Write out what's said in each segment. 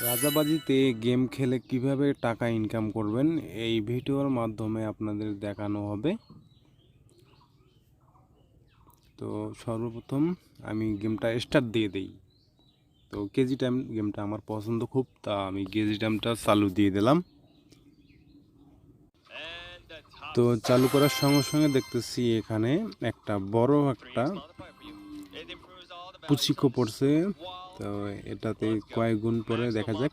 রাজাবাজিতে game খেলে কিভাবে টাকা ইনকাম করবেন এই ভিডিওর মাধ্যমে আপনাদের দেখানো হবে। তো সর্বপ্রথম আমি গেমটা স্টার্ট দিয়ে দেই। তো কেজি টাইম গেমটা আমার পছন্দ খুব, তা আমি কেজি টাইমটা চালু দিয়ে দিলাম। তো চালু করার সঙ্গে সঙ্গে দেখতেছি এখানে একটা বড় একটা পুচিকো পড়ছে। তো এটাতে কয়েক গুণ পরে দেখা যাক।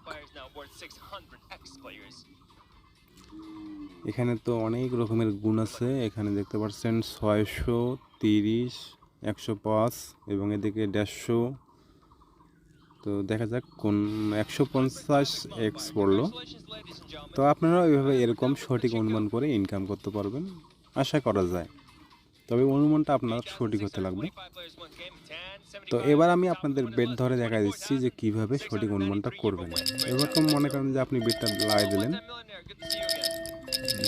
এখানে তো অনেক রকমের গুণ আছে, এখানে দেখতে পাচ্ছেন 630, 105 এবং এদিকে 150। তো দেখা যাক কোন 150x পড়লো। তো আপনারা এইভাবে এরকম সঠিক অনুমান করে ইনকাম করতে পারবেন, আশা করা যায়। তবে অনুমানটা আপনার সঠিক হতে লাগবে। তো এবার আমি আপনাদের বেট ধরে দেখা দিচ্ছি যে কিভাবে সঠিক অনুমানটা করবেন। এরকম মনে করেন যে আপনি বেটটা লাগিয়ে দিলেন,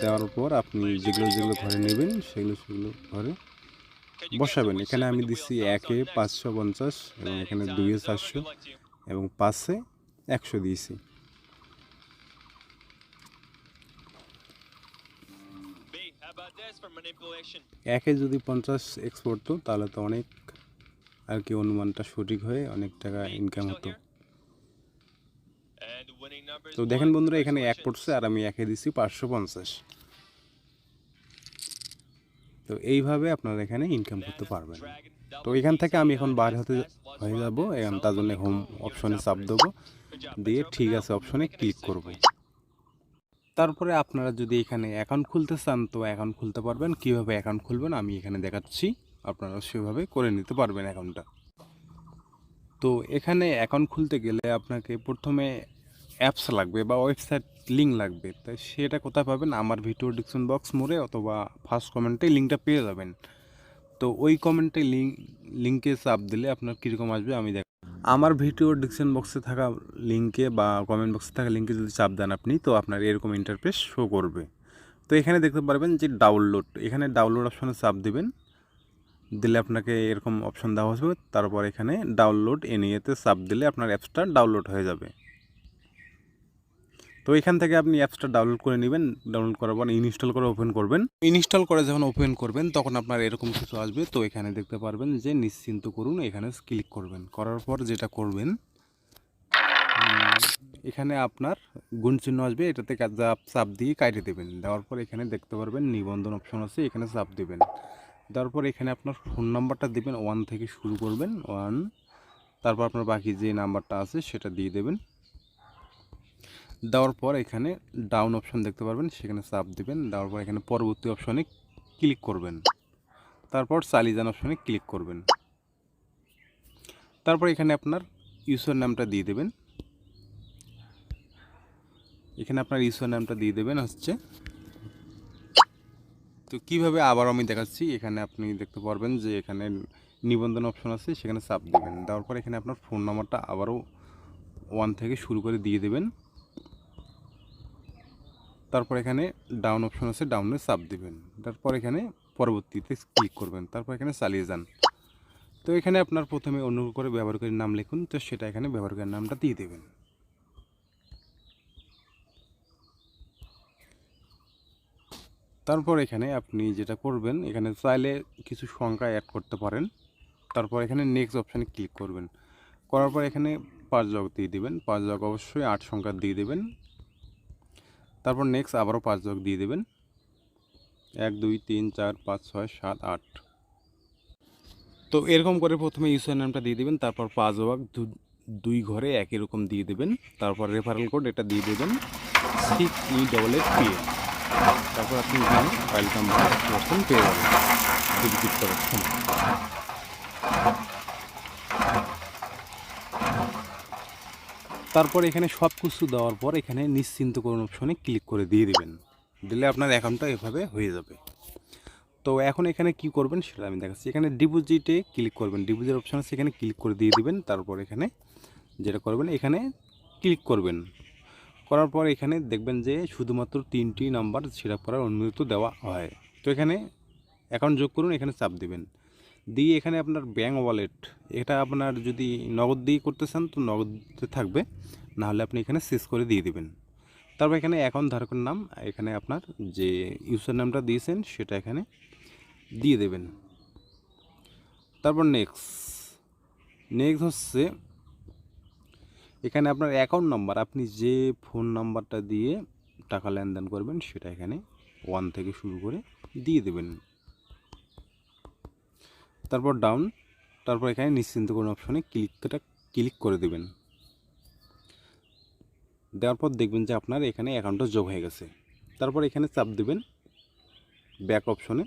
দেওয়ার পর আপনি যেগুলো যেগুলো ঘরে নেবেন সেগুলো ঘরে বসাবেন। এখানে আমি দিচ্ছি 1-এ 550 এবং এখানে 2-এ 400 এবং 5-এ 100 দিয়েছি। একে যদি 50x পড়তো তাহলে তো অনেক আর কি অনুমানটা সঠিক হয়ে অনেক টাকা ইনকাম হতো। তো দেখেন বন্ধুরা, এখানে 1 পড়ছে আর আমি একে দিচ্ছি 550। তো এইভাবে আপনারা এখানে ইনকাম করতে পারবেন। তো এখান থেকে আমি এখন বার হয়ে যাব, এখন তার জন্য হোম অপশনে চাপ দেবো, দিয়ে ঠিক আছে অপশনে ক্লিক করব। তারপরে আপনারা যদি এখানে অ্যাকাউন্ট খুলতে চান তো অ্যাকাউন্ট খুলতে পারবেন। কিভাবে অ্যাকাউন্ট খুলবেন আমি এখানে দেখাচ্ছি, আপনারা সেভাবে করে নিতে পারবেন অ্যাকাউন্টটা। তো এখানে অ্যাকাউন্ট খুলতে গেলে আপনাকে প্রথমে অ্যাপস লাগবে বা ওয়েবসাইট লিঙ্ক লাগবে। তাই সেটা কোথায় পাবেন? আমার ভিডিও ডিসক্রিপশন বক্স মোড়ে অথবা ফার্স্ট কমেন্টে লিঙ্কটা পেয়ে যাবেন। তো ওই কমেন্টে লিঙ্কে চাপ দিলে আপনার কীরকম আসবে আমি দেখ। আমার ভিডিও ডিসক্রিপশন বক্সে থাকা লিঙ্কে বা কমেন্ট বক্সে থাকা লিঙ্কে যদি চাপ দেন আপনি, তো আপনার এরকম ইন্টারফেস শো করবে। তো এখানে দেখতে পারবেন যে ডাউনলোড, এখানে ডাউনলোড অপশনে চাপ দিবেন, দিলে আপনাকে এরকম অপশন দেওয়া হবে। তারপর এখানে ডাউনলোড এনিয়েতে চাপ দিলে আপনার অ্যাপসটা ডাউনলোড হয়ে যাবে। তো এখান থেকে আপনি অ্যাপসটা ডাউনলোড করে নেবেন। ডাউনলোড করার পর ইনস্টল করে ওপেন করবেন। ইনস্টল করে যখন ওপেন করবেন তখন আপনার এরকম কিছু আসবে। তো এখানে দেখতে পারবেন যে নিশ্চিন্ত করুন, এখানে ক্লিক করবেন। করার পর যেটা করবেন, এখানে আপনার গুণ চিহ্ন আসবে, এটাতে চাপ দিয়ে কাটে দেবেন। দেওয়ার পর এখানে দেখতে পারবেন নিবন্ধন অপশন আছে, এখানে চাপ দেবেন। দেওয়ার পর এখানে আপনার ফোন নাম্বারটা দেবেন, 1 থেকে শুরু করবেন 1। তারপর আপনার বাকি যে নাম্বারটা আছে সেটা দিয়ে দেবেন। দেওয়ার পর এখানে ডাউন অপশন দেখতে পারবেন, সেখানে চাপ দেবেন। দেওয়ার পর এখানে পরবর্তী অপশনে ক্লিক করবেন। তারপর চালিয়ে যান অপশনে ক্লিক করবেন। তারপর এখানে আপনার ইউজার নামটা দিয়ে দেবেন। এখানে আপনার ইউজার নামটা দিয়ে দেবেন হচ্ছে। তো কীভাবে আবার আমি দেখাচ্ছি, এখানে আপনি দেখতে পারবেন যে এখানে নিবন্ধন অপশন আছে, সেখানে চাপ দেবেন। দেওয়ার পর এখানে আপনার ফোন নাম্বারটা আবারও 1 থেকে শুরু করে দিয়ে দেবেন। তারপর এখানে ডাউন অপশন আছে, ডাউনে চাপ দেবেন। তারপর এখানে পরবর্তীতে ক্লিক করবেন। তারপর এখানে চালিয়ে যান। তো এখানে আপনার প্রথমে অনুগ্রহ করে ব্যবহারকারীর নাম লিখুন, তো সেটা এখানে ব্যবহারকারীর নামটা দিয়ে দেবেন। তারপর এখানে আপনি যেটা করবেন, এখানে চাইলে কিছু সংখ্যা অ্যাড করতে পারেন। তারপর এখানে নেক্সট অপশানে ক্লিক করবেন। করার পর এখানে 5 জগ দিয়ে দেবেন। 5 জগ অবশ্যই 8 সংখ্যা দিয়ে দেবেন। তারপর নেক্সট আবারও 5 জগ দিয়ে দেবেন। 1 2 3 4 5 6 7 8। তো এরকম করে প্রথমে ইউজার নামটা দিয়ে দেবেন। তারপর 5 ভাগ 2 ঘরে একই রকম দিয়ে দেবেন। তারপর রেফারেল কোড এটা দিয়ে দেবেন 6E88PA। তারপর আপনি এখানে ওয়েলকাম অপশন পেয়ে যাবেন এক্সিকিউট করার সময়। তারপর এখানে সব কিছু দেওয়ার পর এখানে নিশ্চিন্ত করুন অপশনে ক্লিক করে দিয়ে দেবেন। দিলে আপনার অ্যাকাউন্টটা এভাবে হয়ে যাবে। তো এখন এখানে কি করবেন সেটা আমি দেখাচ্ছি। এখানে ডিপোজিটে ক্লিক করবেন, ডিপোজিট অপশন আছে, এখানে ক্লিক করে দিয়ে দিবেন। তারপর এখানে যেটা করবেন, এখানে ক্লিক করবেন। করার পর এখানে দেখবেন যে শুধুমাত্র 3টি নাম্বার সেট করার অনুমতি দেওয়া হয়। তো এখানে অ্যাকাউন্ট যোগ করুন, এখানে চাপ দেবেন। দিয়ে এখানে আপনার ব্যাঙ্ক ওয়ালেট, এটা আপনার যদি নগদ দিয়ে করতে চান তো নগদে থাকবে, নাহলে আপনি এখানে শেষ করে দিয়ে দেবেন। তারপর এখানে অ্যাকাউন্ট ধারকের নাম, এখানে আপনার যে ইউজার নামটা দিয়েছেন সেটা এখানে দিয়ে দেবেন। তারপর নেক্সট হচ্ছে এখানে আপনার অ্যাকাউন্ট নাম্বার, আপনি যে ফোন নাম্বারটা দিয়ে টাকা লেনদেন করবেন সেটা এখানে 1 থেকে শুরু করে দিয়ে দেবেন। তারপর ডাউন, তারপর এখানে নিশ্চিন্ত করুন অপশনে ক্লিক করে দেবেন। দেওয়ার পর দেখবেন যে আপনার এখানে অ্যাকাউন্টটা যোগ হয়ে গেছে। তারপর এখানে চাপ দেবেন ব্যাক অপশনে।